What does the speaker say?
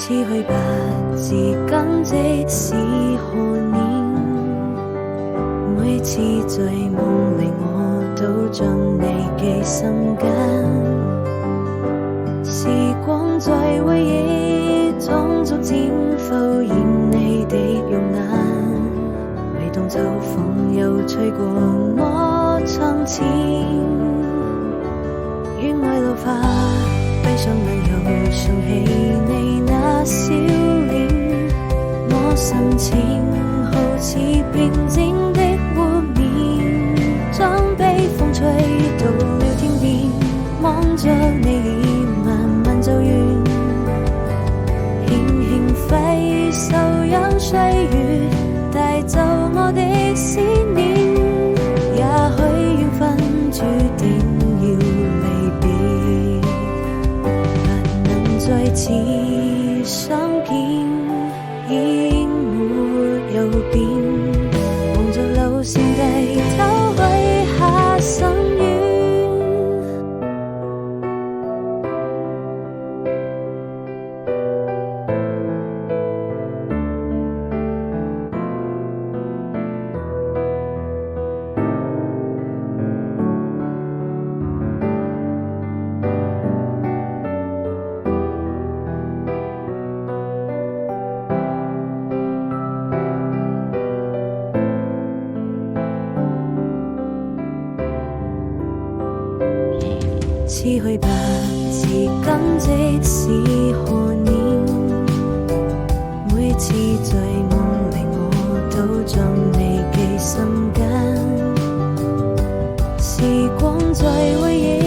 似去吧，至今即使何年，每次在夢裏我都將你記心間。時光在回憶中逐漸浮現你的容顏，每當秋風又吹過我窗前，願愛老化，閉上眼又想起你那笑臉，我心情好似平靜的湖面，將悲風吹到了天邊，望着你臉慢慢走遠，輕輕揮手讓歲月帶走我的思念，也許緣分注定要離別，不能再次相見，已沒有變，望着路線低頭許下心願。似去吧，至今即使何年，每次在夢裏我都將你記心間。時光在回憶